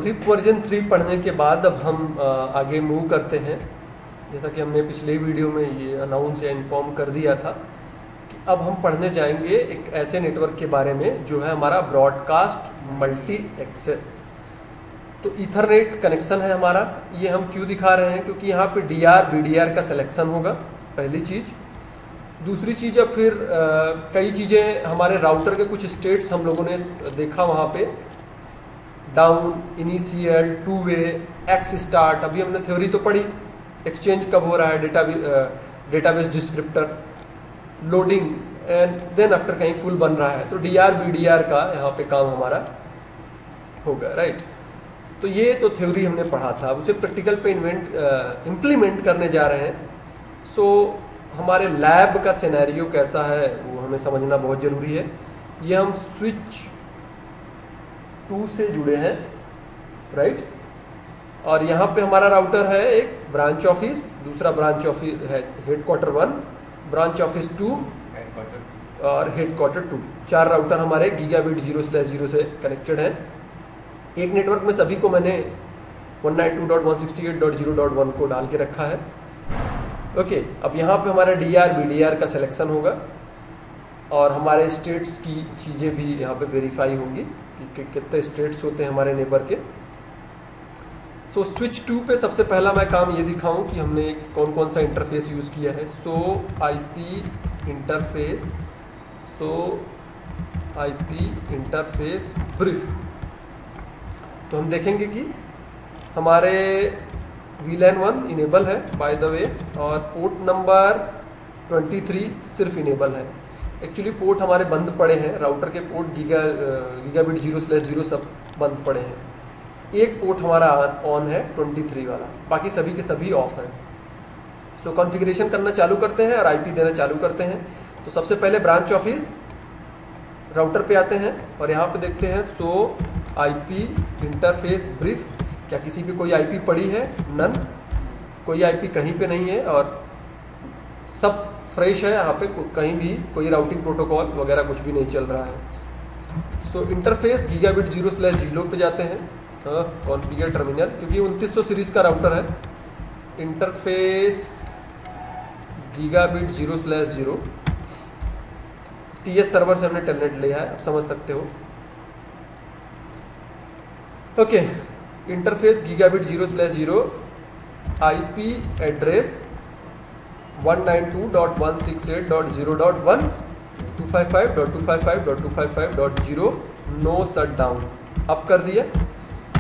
Rib version 3 पढ़ने के बाद अब हम आगे मूव करते हैं। जैसा कि हमने पिछले वीडियो में ये अनाउंस या इन्फॉर्म कर दिया था कि अब हम पढ़ने जाएंगे एक ऐसे नेटवर्क के बारे में जो है हमारा ब्रॉडकास्ट मल्टी एक्सेस। तो ईथरनेट कनेक्शन है हमारा। ये हम क्यों दिखा रहे हैं, क्योंकि यहाँ पे DR BDR का सिलेक्शन होगा, पहली चीज़। दूसरी चीज़, अब फिर कई चीज़ें हमारे राउटर के कुछ स्टेट्स हम लोगों ने देखा वहाँ पे, down, initial, two way, x start. अभी हमने थ्योरी तो पढ़ी, एक्सचेंज कब हो रहा है, database descriptor, loading and then after कहीं फुल बन रहा है, तो DR BDR का यहाँ पे काम हमारा होगा, राइट। तो ये तो थ्योरी हमने पढ़ा था, उसे प्रैक्टिकल पे इम्प्लीमेंट करने जा रहे हैं। सो हमारे लैब का सिनेरियो कैसा है वो हमें समझना बहुत ज़रूरी है। ये हम स्विच 2 से जुड़े हैं, राइट। और यहाँ पे हमारा राउटर है एक ब्रांच ऑफिस, दूसरा ब्रांच ऑफिस है हेडक्वार्टर 1, ब्रांच ऑफिस 2 और हेडक्वार्टर 2। 4 राउटर हमारे गीगाबिट 0/0 से कनेक्टेड हैं। एक नेटवर्क में सभी को मैंने 192.168.0.1 को डाल के रखा है। ओके, अब यहाँ पे हमारा DR BDR का सिलेक्शन होगा और हमारे स्टेट्स की चीज़ें भी यहाँ पे वेरीफाई होंगी कि कितने स्टेट्स होते हैं हमारे नेबर के। सो स्विच 2 पे सबसे पहला मैं काम ये दिखाऊं कि हमने कौन कौन सा इंटरफेस यूज़ किया है। IP interface brief. तो हम देखेंगे कि हमारे VLAN 1 इनेबल है बाय द वे, और पोर्ट नंबर 23 सिर्फ इनेबल है। एक्चुअली पोर्ट हमारे बंद पड़े हैं, राउटर के पोर्ट गीगाबिट 0/0 सब बंद पड़े हैं। एक पोर्ट हमारा ऑन है 23 वाला, बाकी सभी के सभी ऑफ हैं। सो कॉन्फ़िगरेशन करना चालू करते हैं और IP देना चालू करते हैं। तो सबसे पहले ब्रांच ऑफिस राउटर पे आते हैं और यहाँ पे देखते हैं IP इंटरफेस ब्रीफ। क्या किसी भी कोई IP पड़ी है? नन, कोई IP कहीं पे नहीं है और सब फ्रेश है। यहाँ पे कहीं भी कोई राउटिंग प्रोटोकॉल वगैरह कुछ भी नहीं चल रहा है। सो इंटरफेस गीगाबिट 0/0 पे जाते हैं, कॉन्फ़िगर टर्मिनल, क्योंकि 2900 सीरीज का राउटर है। इंटरफेस गीगाबिट 0/0 TS सर्वर से हमने टेलनेट लिया है, आप समझ सकते हो। Okay, interface gigabit 0/0, IP address 192.168.0.1, 255.255.255.0, no shut down. Up कर दिया।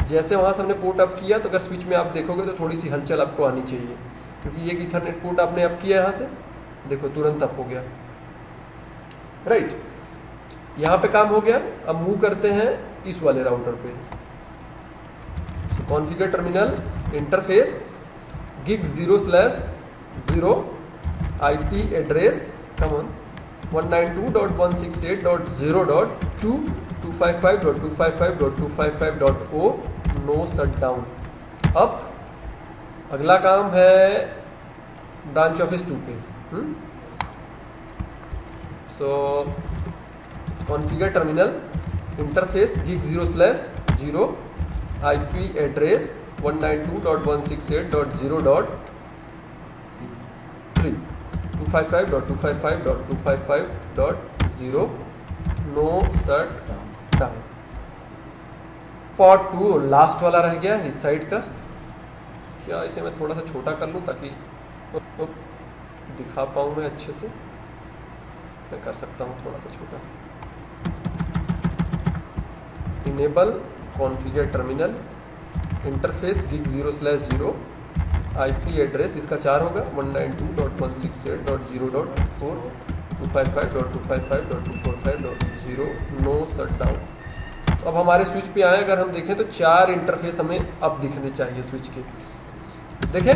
जैसे वहाँ से हमने पोर्ट अप किया तो अगर स्विच में आप देखोगे तो थोड़ी सी हलचल आपको आनी चाहिए, क्योंकि एक ईथरनेट पोर्ट आपने अप किया यहाँ से, देखो तुरंत अप हो गया, राइट। यहाँ पे काम हो गया। अब मूव करते हैं इस वाले राउटर पे। Configure terminal interface gig 0/0, IP address come on 192.168.0.2, 255.255.255.0, no shut down. अब अगला काम है ब्रांच ऑफिस 2 पे। So configure terminal interface gig 0/0, IP address 192.168.0.3, 255.255.255.0, no shut down. Port 2 last वाला रह गया इस साइड का। क्या इसे मैं थोड़ा सा छोटा कर लूँ ताकि दिखा पाऊँ मैं अच्छे से? मैं कर सकता हूँ थोड़ा सा छोटा। Enable configure terminal interface gig 0/0, IP address इसका 4 होगा, 192.168.0.4, 255.255.245.0, नो शट डाउन। अब हमारे स्विच पे आए, अगर हम देखें तो 4 इंटरफेस हमें अब दिखने चाहिए स्विच के। देखें,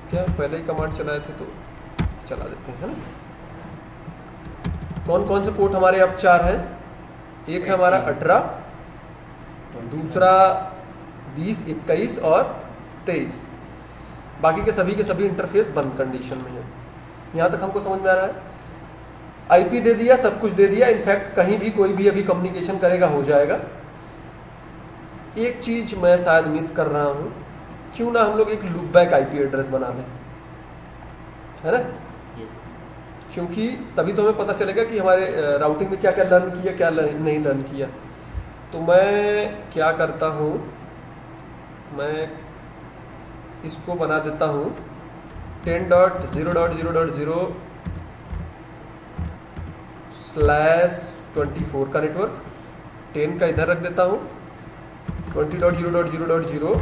क्या पहले ही कमांड चलाए थे तो चला देते हैं, है ना। कौन कौन से पोर्ट हमारे अब 4 हैं? एक है हमारा 18, दूसरा 20, 21 और 23। बाकी के सभी इंटरफेस बंद कंडीशन में है। यहाँ तक हमको समझ में आ रहा है। IP दे दिया, सब कुछ दे दिया, इनफैक्ट कहीं भी कोई भी अभी कम्युनिकेशन करेगा हो जाएगा। एक चीज़ मैं शायद मिस कर रहा हूँ, क्यों ना हम लोग एक लूप बैक आईपी एड्रेस बना लें, है ना? क्योंकि तभी तो हमें पता चलेगा कि हमारे राउटिंग में क्या क्या लर्न किया, क्या नहीं लर्न किया। तो मैं क्या करता हूँ, मैं इसको बना देता हूँ 10.0.0.0/24 का नेटवर्क। 10 का इधर रख देता हूँ, 20.0.0.0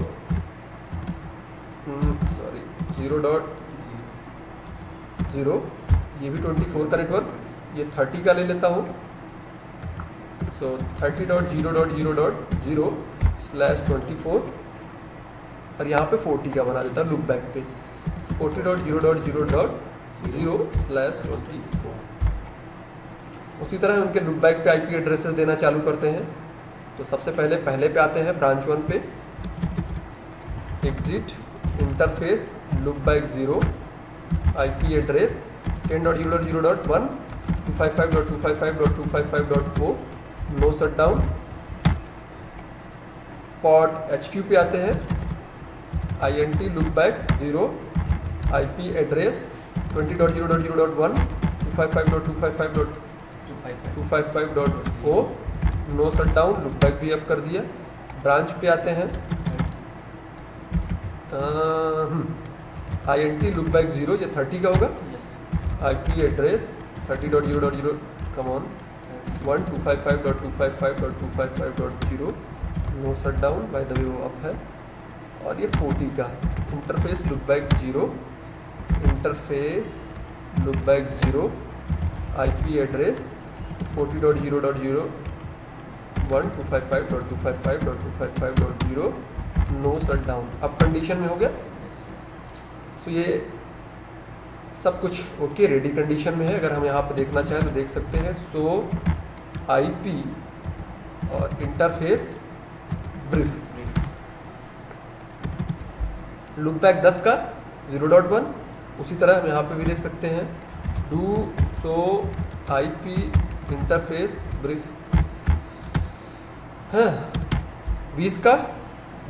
सॉरी 0.0, ये भी 24 का नेटवर्क, ये 30 का ले लेता हूँ। सो 30.0.0.0/24 और यहाँ पे 40 का बना देता हूँ लूप बैक पे, 40.0.0.0/24। उसी तरह उनके लूप बैक पे आईपी एड्रेसेस देना चालू करते हैं। तो सबसे पहले पे आते हैं ब्रांच 1 पे, exit interface loopback 0 IP address 10.0.0.1 255.255.255.0 no shutdown. पॉड HQ पे आते हैं, INT loopback 0 IP address 20.0.0.1 255.255.255.0 no shutdown, loopback भी अब कर दिया। ब्रांच पे आते हैं, INT लूप बैक 0, ये 30 का होगा, आईपी एड्रेस 30.0.0 कम ऑन 1 255.255.255.0 no shutdown, by the way वो अप है। और ये 40 का interface loopback 0 interface loopback 0 IP address 40.0.0 1 255.255.255.0 no shutdown, अब कंडीशन में हो गया। सो ये सब कुछ ओके रेडी कंडीशन में है। अगर हम यहाँ पे देखना चाहें तो देख सकते हैं, सो आईपी और इंटरफेस ब्रीफ। लूप बैक 10 का 0.1, उसी तरह हम यहाँ पे भी देख सकते हैं, do so IP interface brief. हाँ 20 का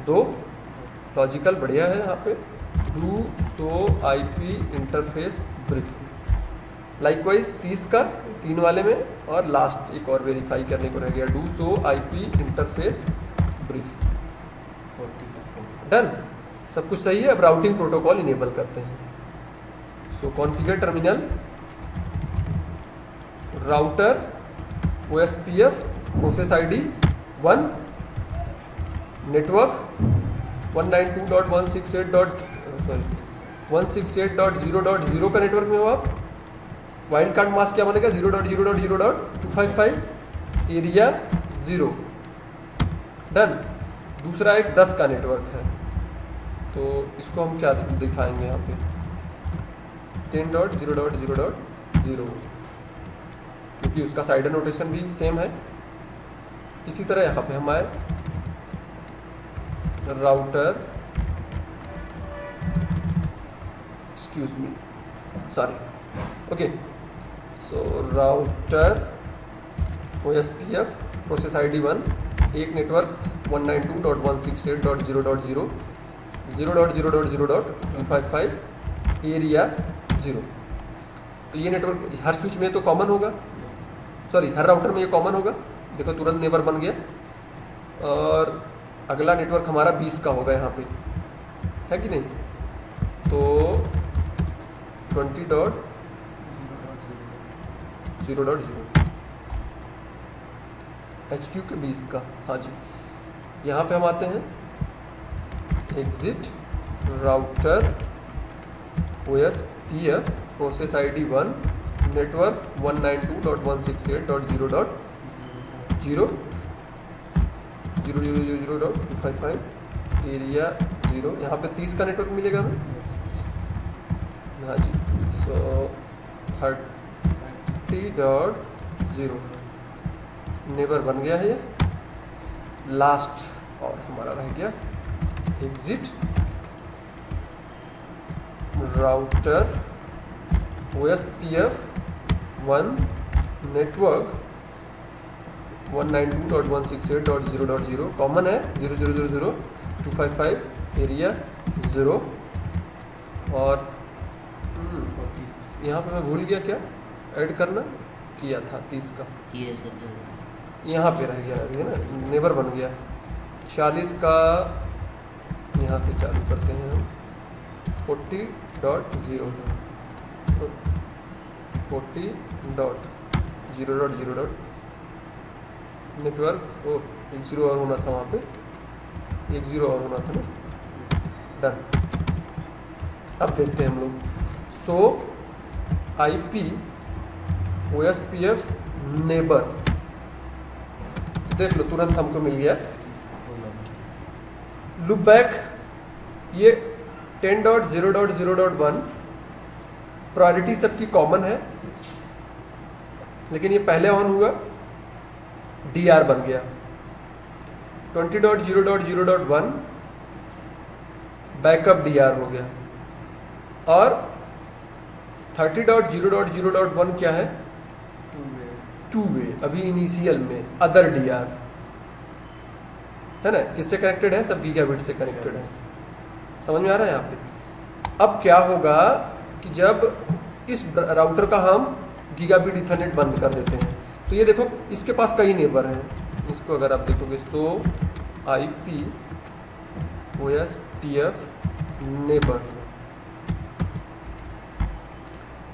2, लॉजिकल बढ़िया है यहाँ पे, do so IP interface brief. Likewise 30 का 3 वाले में, और लास्ट एक और वेरीफाई करने को रह गया, do so IP interface brief. Done, सब कुछ सही है। अब राउटिंग प्रोटोकॉल इनेबल करते हैं। So configure terminal router OSPF process ID 1 network 192.168.0.0 का नेटवर्क में हो आप। वाइल्ड कार्ड मास्क क्या बनेगा, 0.0.0.255 एरिया 0। डन। दूसरा एक 10 का नेटवर्क है, तो इसको हम क्या दिखाएंगे यहाँ पे, 10.0.0.0, क्योंकि उसका साइड नोटेशन भी सेम है। इसी तरह यहाँ पे हम आए, router excuse me sorry okay, so router OSPF process ID 1 एक नेटवर्क 192.168.0.0 0.0.0.255 एरिया 0। तो ये नेटवर्क हर स्विच में तो कॉमन होगा, सॉरी हर राउटर में ये कॉमन होगा। देखो तुरंत नेबर बन गया। और अगला नेटवर्क हमारा 20 का होगा यहाँ पे, है कि नहीं? तो 20.0.0 HQ के 20 का, हाँ जी। यहाँ पे हम आते हैं, exit router OSPF process ID 1 network 192.168.0.0 0.0.0.255 area 0। यहाँ पे 30 का नेटवर्क मिलेगा हमें, हाँ जी। सो 30.0 नेबर बन गया है ये। लास्ट और हमारा रह गया, exit router OSPF 1 network 192.168.0.0 common है 0.0.0.255 एरिया 0 और यहाँ पे मैं भूल गया क्या ऐड करना किया था 30 का यहाँ पे रह गया है ना नेबर बन गया 40 का यहाँ से चालू करते हैं हम 40.0 40.0.0 नेटवर्क एक जीरो और होना था वहाँ पे एक जीरो और होना था ना डन। अब देखते हैं हम लोग सो IP OSPF नेबर देख लो तुरंत हमको मिल गया। लूप बैक ये 10.0.0.1 प्रायोरिटी सबकी कॉमन है लेकिन ये पहले ऑन हुआ DR बन गया। 20.0.0.1 बैकअप DR हो गया और 30.0.0.1 क्या है टू वे अभी इनिशियल में अदर DR है ना किससे कनेक्टेड है सब गीगाबिट से कनेक्टेड है। समझ में आ रहा है यहाँ पे। अब क्या होगा कि जब इस राउटर का हम गीगाबिट ईथरनेट बंद कर देते हैं तो ये देखो इसके पास कई नेबर हैं। इसको अगर आप देखोगे सो IP OSPF नेबर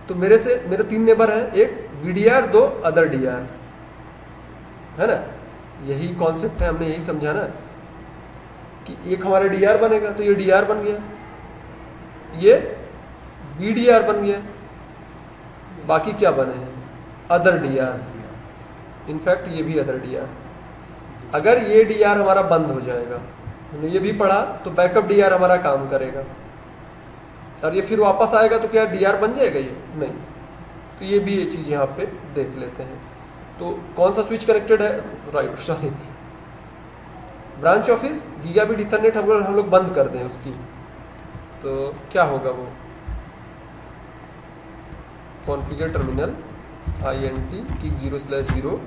तो मेरे 3 नेबर हैं एक VDR 2 अदर DR है ना। यही कॉन्सेप्ट है हमने यही समझा ना कि एक हमारा DR बनेगा तो ये DR बन गया ये VDR बन गया बाकी क्या बने हैं अदर DR इनफैक्ट ये भी अदर DR। अगर ये DR हमारा बंद हो जाएगा हमने ये भी पढ़ा तो बैकअप DR हमारा काम करेगा और ये फिर वापस आएगा तो क्या DR बन जाएगा ये नहीं। तो ये भी ये चीज़ यहाँ पे देख लेते हैं। तो कौन सा स्विच कनेक्टेड है right sorry branch office gigabit Ethernet हम लोग बंद कर दें उसकी तो क्या होगा वो कॉन्फ़िगर टर्मिनल INT किक 0/0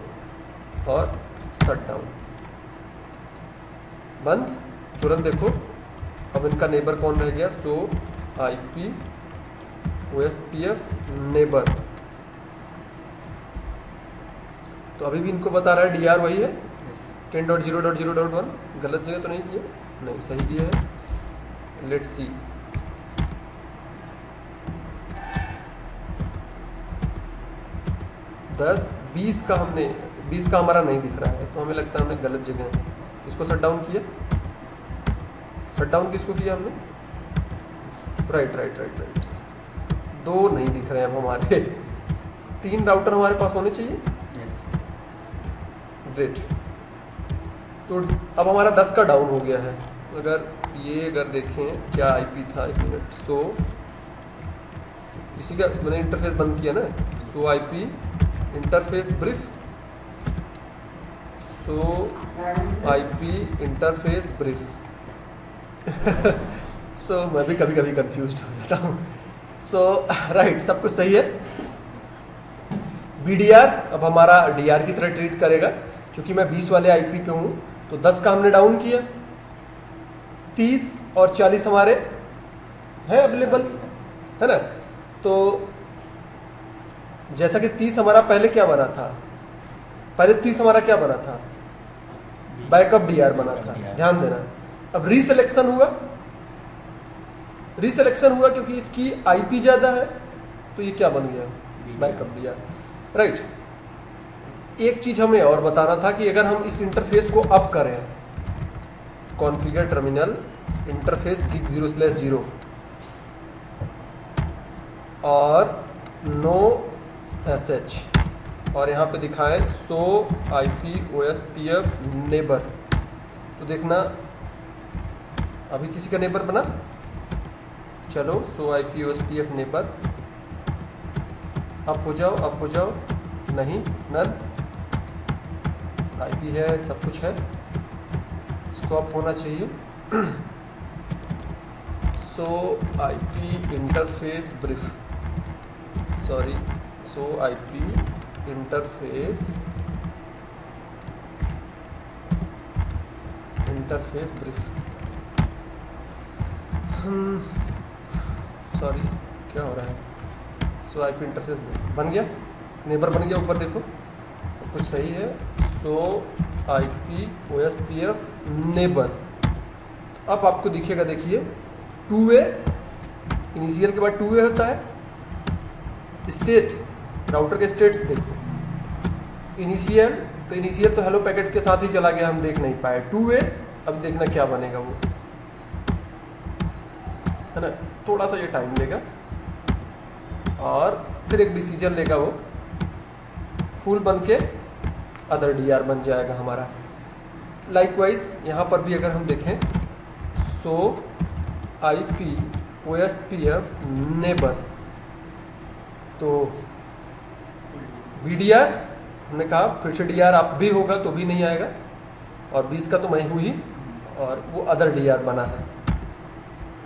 और शट डाउन बंद। तुरंत देखो अब इनका नेबर कौन रह गया सो IP OSPF नेबर तो अभी भी इनको बता रहा है DR वही है 10.0.0.1 गलत जगह तो नहीं किया नहीं सही किया है। लेट्स सी दस 20 का हमने 20 का हमारा नहीं दिख रहा है तो हमें लगता है हमने गलत जगह इसको शट डाउन किया। शट डाउन किसको किया हमने राइट 2 नहीं दिख रहे हैं अब हमारे 3 राउटर हमारे पास होने चाहिए ग्रेट। तो अब हमारा 10 का डाउन हो गया है। अगर देखें क्या IP था 1 मिनट सो इसी का मैंने इंटरफेस बंद किया ना सो IP इंटरफेस ब्रीफ सो IP इंटरफेस ब्रीफ सो मैं भी कभी कभी कंफ्यूज हो जाता हूँ। सो राइट सब कुछ सही है। VDR अब हमारा DR की तरह ट्रीट करेगा क्योंकि मैं 20 वाले IP पे हूँ तो 10 का हमने डाउन किया 30 और 40 हमारे हैं अवेलेबल है ना। तो जैसा कि 30 हमारा पहले क्या बना था पहले 30 हमारा क्या बना था बैकअप DR बना था ध्यान देना। अब रीसिलेक्शन हुआ क्योंकि इसकी IP ज्यादा है तो ये क्या बन गया बैकअप DR राइट। एक चीज हमें और बताना था कि अगर हम इस इंटरफेस को अप करें कॉन्फ़िगर टर्मिनल इंटरफेस किक 0/0 और नो SH और यहाँ पे दिखाएं सो IP OSPF नेबर तो देखना अभी किसी का नेबर बना चलो सो IP OSPF नेबर अप हो जाओ नहीं नन IP है सब कुछ है इसको अप होना चाहिए सो IP interface brief sorry so IP interface interface brief, sorry क्या हो रहा है। सो आईपी इंटरफेस बन गया, नेबर बन गया, ऊपर देखो सब कुछ सही है। सो आईपी ओएसपीएफ नेबर, अब आपको दिखेगा, देखिए 2 वे, इनिशियल के बाद 2 वे होता है। स्टेट, राउटर के स्टेट्स देखो, इनिशियल तो इनिशियल तो हेलो पैकेट के साथ ही चला गया, हम देख नहीं पाए। 2 वे, अब देखना क्या बनेगा वो, है ना, थोड़ा सा ये टाइम लेगा और फिर एक डिसीजन लेगा वो, फुल बन के अदर डीआर बन जाएगा हमारा। लाइकवाइज यहाँ पर भी अगर हम देखें, सो आईपी ओएसपीएफ नेबर, तो वीडीआर हमने कहा, फिर से डीआर आप भी होगा तो भी नहीं आएगा, और 20 का तो मैं हूँ ही, और वो अदर डीआर बना है।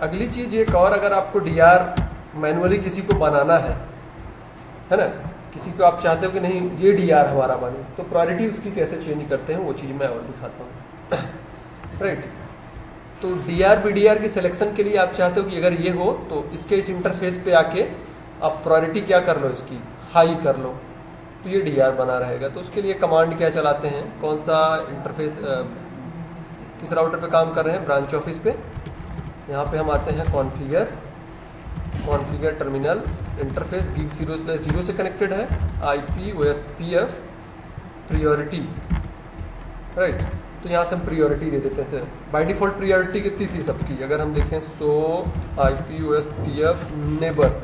अगली चीज़ एक और, अगर आपको डीआर मैनुअली किसी को बनाना है ना, किसी को आप चाहते हो कि नहीं ये डीआर हमारा बने, तो प्रायोरिटी उसकी कैसे चेंज करते हैं वो चीज़ मैं और दिखाता हूँ। राइट, तो डीआर बीडीआर की सिलेक्शन के लिए आप चाहते हो कि अगर ये हो तो इसके इस इंटरफेस पे आके आप प्रायोरिटी क्या कर लो, इसकी हाई कर लो, तो ये डीआर बना रहेगा। तो उसके लिए कमांड क्या चलाते हैं, कौन सा इंटरफेस किस राउटर पे काम कर रहे हैं, ब्रांच ऑफिस पे, यहाँ पे हम आते हैं कॉन्फ़िगर टर्मिनल इंटरफेस गीक 0/0 से कनेक्टेड है, आईपी ओएसपीएफ प्रियोरिटी, राइट। तो यहाँ से हम प्रियोरिटी दे देते थे, बाय डिफॉल्ट प्रियोरिटी कितनी थी सबकी, अगर हम देखें, सो आईपी ओएसपीएफ नेबर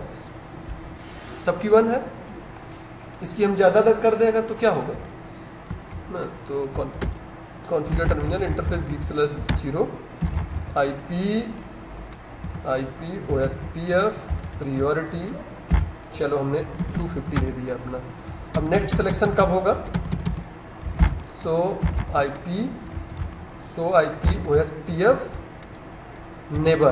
सबकी 1 है, इसकी हम ज़्यादा कर दें अगर तो क्या होगा ना, तो configure terminal interface geek 0 IP OSPF priority, चलो हमने 250 दे दिया अपना। अब नेक्स्ट सिलेक्शन कब होगा, सो आईपी ओएसपीएफ नेबर,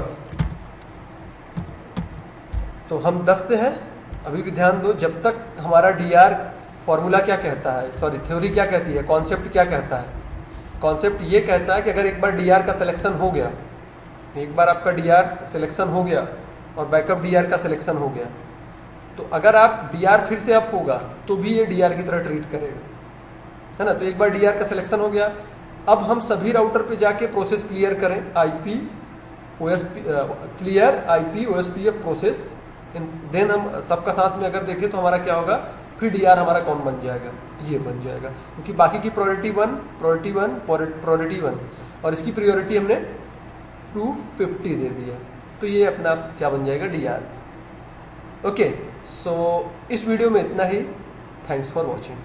तो हम 10 से हैं। अभी भी ध्यान दो, जब तक हमारा डीआर फॉर्मूला क्या कहता है, सॉरी थ्योरी क्या कहती है, कॉन्सेप्ट क्या कहता है, कॉन्सेप्ट ये कहता है कि अगर एक बार डीआर का सिलेक्शन हो गया, एक बार आपका डीआर सिलेक्शन हो गया और बैकअप डीआर का सिलेक्शन हो गया, तो अगर आप डीआर फिर से अप होगा तो भी ये डीआर की तरह ट्रीट करेगा, है ना। तो एक बार डीआर का सिलेक्शन हो गया, अब हम सभी राउटर पे जाके प्रोसेस क्लियर करें, clear IP OSPF process, then हम सबका साथ में अगर देखें तो हमारा क्या होगा, फिर डीआर हमारा कौन बन जाएगा, ये बन जाएगा, क्योंकि बाकी की प्रायोरिटी वन और इसकी प्रायोरिटी हमने 250 दे दिया, तो ये अपना क्या बन जाएगा, डीआर। ओके, सो इस वीडियो में इतना ही, थैंक्स फॉर वॉचिंग।